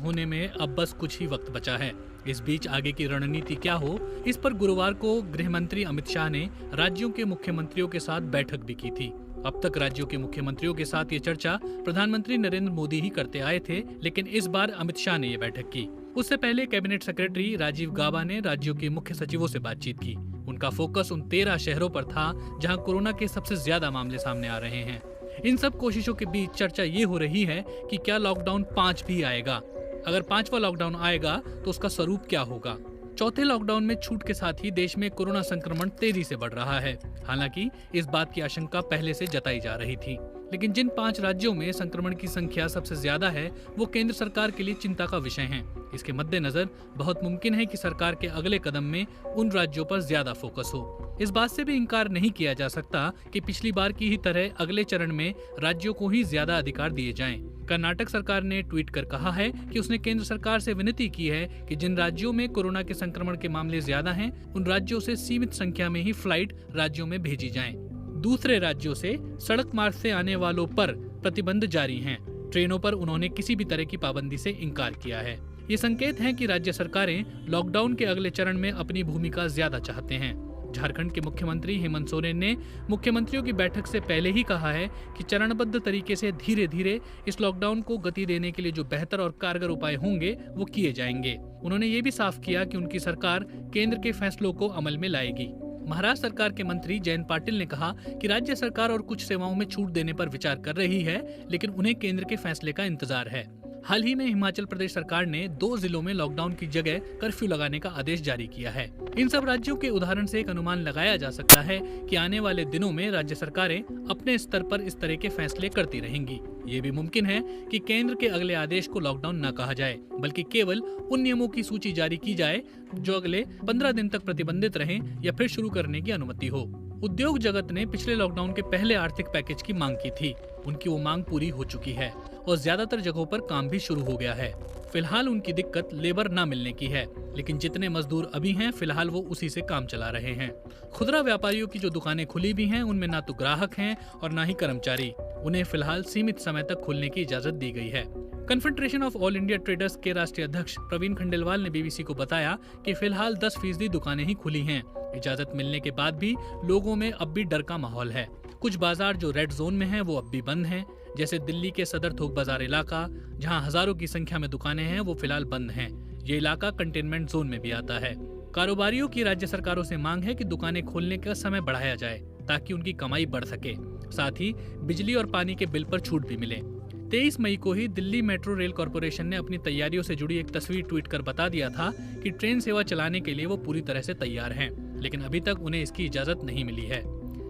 होने में अब बस कुछ ही वक्त बचा है। इस बीच आगे की रणनीति क्या हो, इस पर गुरुवार को गृह मंत्री अमित शाह ने राज्यों के मुख्यमंत्रियों के साथ बैठक भी की थी। अब तक राज्यों के मुख्यमंत्रियों के साथ ये चर्चा प्रधानमंत्री नरेंद्र मोदी ही करते आए थे, लेकिन इस बार अमित शाह ने ये बैठक की। उससे पहले कैबिनेट सेक्रेटरी राजीव गाबा ने राज्यों के मुख्य सचिवों से बातचीत की। उनका फोकस उन 13 शहरों पर था जहां कोरोना के सबसे ज्यादा मामले सामने आ रहे हैं। इन सब कोशिशों के बीच चर्चा ये हो रही है कि क्या लॉकडाउन 5 भी आएगा। अगर 5वां लॉकडाउन आएगा तो उसका स्वरूप क्या होगा। चौथे लॉकडाउन में छूट के साथ ही देश में कोरोना संक्रमण तेजी से बढ़ रहा है। हालांकि इस बात की आशंका पहले से जताई जा रही थी, लेकिन जिन 5 राज्यों में संक्रमण की संख्या सबसे ज्यादा है वो केंद्र सरकार के लिए चिंता का विषय हैं। इसके मद्देनजर बहुत मुमकिन है कि सरकार के अगले कदम में उन राज्यों पर ज्यादा फोकस हो। इस बात से भी इनकार नहीं किया जा सकता कि पिछली बार की ही तरह अगले चरण में राज्यों को ही ज्यादा अधिकार दिए जाएं। कर्नाटक सरकार ने ट्वीट कर कहा है कि उसने केंद्र सरकार से विनती की है कि जिन राज्यों में कोरोना के संक्रमण के मामले ज्यादा हैं, उन राज्यों से सीमित संख्या में ही फ्लाइट राज्यों में भेजी जाएं। दूसरे राज्यों से सड़क मार्ग से आने वालों पर प्रतिबंध जारी हैं। ट्रेनों पर उन्होंने किसी भी तरह की पाबंदी से इनकार किया है। ये संकेत है कि राज्य सरकारें लॉकडाउन के अगले चरण में अपनी भूमिका ज्यादा चाहते हैं। झारखंड के मुख्यमंत्री हेमंत सोरेन ने मुख्यमंत्रियों की बैठक से पहले ही कहा है कि चरणबद्ध तरीके से धीरे धीरे इस लॉकडाउन को गति देने के लिए जो बेहतर और कारगर उपाय होंगे वो किए जाएंगे। उन्होंने ये भी साफ किया कि उनकी सरकार केंद्र के फैसलों को अमल में लाएगी। महाराष्ट्र सरकार के मंत्री जयंत पाटिल ने कहा कि राज्य सरकार और कुछ सेवाओं में छूट देने पर विचार कर रही है, लेकिन उन्हें केंद्र के फैसले का इंतजार है। हाल ही में हिमाचल प्रदेश सरकार ने 2 जिलों में लॉकडाउन की जगह कर्फ्यू लगाने का आदेश जारी किया है। इन सब राज्यों के उदाहरण से एक अनुमान लगाया जा सकता है कि आने वाले दिनों में राज्य सरकारें अपने स्तर पर इस तरह के फैसले करती रहेंगी। ये भी मुमकिन है कि केंद्र के अगले आदेश को लॉकडाउन न कहा जाए, बल्कि केवल उन नियमों की सूची जारी की जाए जो अगले 15 दिन तक प्रतिबंधित रहें या फिर शुरू करने की अनुमति हो। उद्योग जगत ने पिछले लॉकडाउन के पहले आर्थिक पैकेज की मांग की थी। उनकी वो मांग पूरी हो चुकी है और ज्यादातर जगहों पर काम भी शुरू हो गया है। फिलहाल उनकी दिक्कत लेबर न मिलने की है, लेकिन जितने मजदूर अभी हैं फिलहाल वो उसी से काम चला रहे हैं। खुदरा व्यापारियों की जो दुकानें खुली भी हैं उनमें ना तो ग्राहक हैं और ना ही कर्मचारी। उन्हें फिलहाल सीमित समय तक खोलने की इजाजत दी गई है। Confederation of all India traders के राष्ट्रीय अध्यक्ष प्रवीण खंडेलवाल ने बीबीसी को बताया कि फिलहाल 10% दुकानें ही खुली हैं। इजाजत मिलने के बाद भी लोगों में अब भी डर का माहौल है। कुछ बाजार जो रेड जोन में हैं वो अब भी बंद हैं, जैसे दिल्ली के सदर थोक बाजार इलाका, जहां हजारों की संख्या में दुकानें हैं, वो फिलहाल बंद हैं। ये इलाका कंटेनमेंट जोन में भी आता है। कारोबारियों की राज्य सरकारों से मांग है कि दुकानें खोलने का समय बढ़ाया जाए ताकि उनकी कमाई बढ़ सके। साथ ही बिजली और पानी के बिल पर छूट भी मिले। 23 मई को ही दिल्ली मेट्रो रेल कॉरपोरेशन ने अपनी तैयारियों से जुड़ी एक तस्वीर ट्वीट कर बता दिया था कि ट्रेन सेवा चलाने के लिए वो पूरी तरह से तैयार हैं, लेकिन अभी तक उन्हें इसकी इजाजत नहीं मिली है।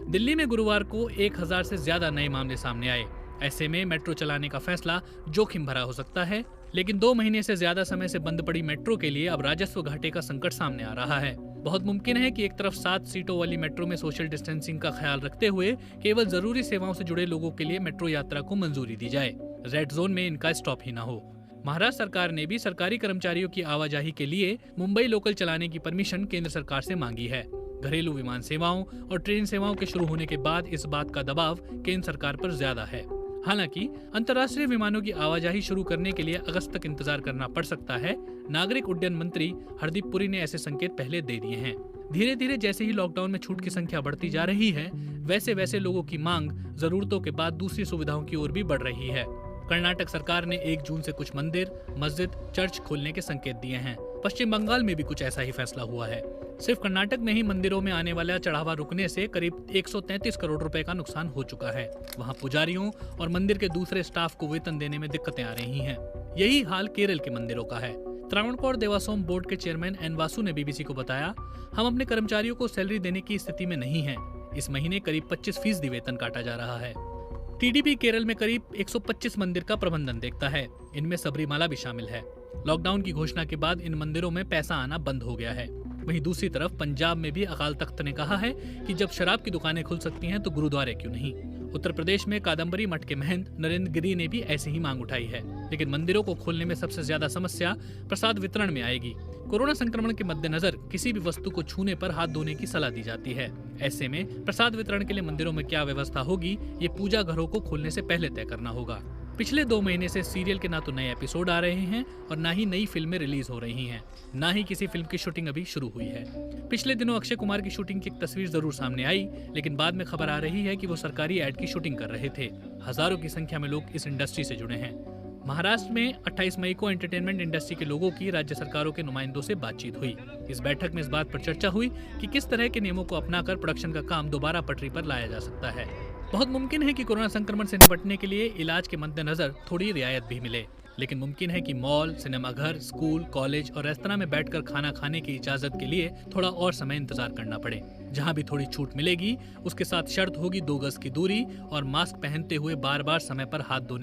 दिल्ली में गुरुवार को 1000 से ज्यादा नए मामले सामने आए। ऐसे में मेट्रो चलाने का फैसला जोखिम भरा हो सकता है, लेकिन 2 महीने से ज्यादा समय से बंद पड़ी मेट्रो के लिए अब राजस्व घाटे का संकट सामने आ रहा है। बहुत मुमकिन है कि एक तरफ 7 सीटों वाली मेट्रो में सोशल डिस्टेंसिंग का ख्याल रखते हुए केवल जरूरी सेवाओं से जुड़े लोगों के लिए मेट्रो यात्रा को मंजूरी दी जाए, रेड जोन में इनका स्टॉप ही न हो। महाराष्ट्र सरकार ने भी सरकारी कर्मचारियों की आवाजाही के लिए मुंबई लोकल चलाने की परमिशन केंद्र सरकार से मांगी है। घरेलू विमान सेवाओं और ट्रेन सेवाओं के शुरू होने के बाद इस बात का दबाव केंद्र सरकार पर ज्यादा है। हालांकि अंतर्राष्ट्रीय विमानों की आवाजाही शुरू करने के लिए अगस्त तक इंतजार करना पड़ सकता है। नागरिक उड्डयन मंत्री हरदीप पुरी ने ऐसे संकेत पहले दे दिए हैं। धीरे धीरे जैसे ही लॉकडाउन में छूट की संख्या बढ़ती जा रही है, वैसे वैसे लोगों की मांग जरूरतों के बाद दूसरी सुविधाओं की ओर भी बढ़ रही है। कर्नाटक सरकार ने 1 जून से कुछ मंदिर, मस्जिद, चर्च खोलने के संकेत दिए हैं। पश्चिम बंगाल में भी कुछ ऐसा ही फैसला हुआ है। सिर्फ कर्नाटक में ही मंदिरों में आने वाला चढ़ावा रुकने से करीब 133 करोड़ रुपए का नुकसान हो चुका है। वहां पुजारियों और मंदिर के दूसरे स्टाफ को वेतन देने में दिक्कतें आ रही हैं। यही हाल केरल के मंदिरों का है। त्रावणकोर देवास्वम बोर्ड के चेयरमैन एन वासु ने बीबीसी को बताया, हम अपने कर्मचारियों को सैलरी देने की स्थिति में नहीं हैं। इस महीने करीब 25% वेतन काटा जा रहा है। टीडीपी केरल में करीब 125 मंदिर का प्रबंधन देखता है। इनमें सबरीमाला भी शामिल है। लॉकडाउन की घोषणा के बाद इन मंदिरों में पैसा आना बंद हो गया है। वहीं दूसरी तरफ पंजाब में भी अकाल तख्त ने कहा है कि जब शराब की दुकानें खुल सकती हैं तो गुरुद्वारे क्यों नहीं। उत्तर प्रदेश में कादम्बरी मठ के महंत नरेंद्र गिरी ने भी ऐसी ही मांग उठाई है। लेकिन मंदिरों को खोलने में सबसे ज्यादा समस्या प्रसाद वितरण में आएगी। कोरोना संक्रमण के मद्देनजर किसी भी वस्तु को छूने पर हाथ धोने की सलाह दी जाती है। ऐसे में प्रसाद वितरण के लिए मंदिरों में क्या व्यवस्था होगी, ये पूजा घरों को खोलने से पहले तय करना होगा। पिछले 2 महीने से सीरियल के ना तो नए एपिसोड आ रहे हैं और ना ही नई फिल्में रिलीज हो रही हैं, ना ही किसी फिल्म की शूटिंग अभी शुरू हुई है। पिछले दिनों अक्षय कुमार की शूटिंग की एक तस्वीर जरूर सामने आई, लेकिन बाद में खबर आ रही है कि वो सरकारी एड की शूटिंग कर रहे थे। हजारों की संख्या में लोग इस इंडस्ट्री से जुड़े हैं। महाराष्ट्र में 28 मई को एंटरटेनमेंट इंडस्ट्री के लोगों की राज्य सरकारों के नुमाइंदों से बातचीत हुई। इस बैठक में इस बात पर चर्चा हुई कि किस तरह के नियमों को अपनाकर प्रोडक्शन का काम दोबारा पटरी पर लाया जा सकता है। बहुत मुमकिन है कि कोरोना संक्रमण से निपटने के लिए इलाज के मद्देनजर थोड़ी रियायत भी मिले, लेकिन मुमकिन है कि मॉल, सिनेमाघर, स्कूल, कॉलेज और रेस्तरां में बैठकर खाना खाने की इजाजत के लिए थोड़ा और समय इंतजार करना पड़े। जहां भी थोड़ी छूट मिलेगी, उसके साथ शर्त होगी 2 गज की दूरी और मास्क पहनते हुए बार बार समय पर हाथ धोने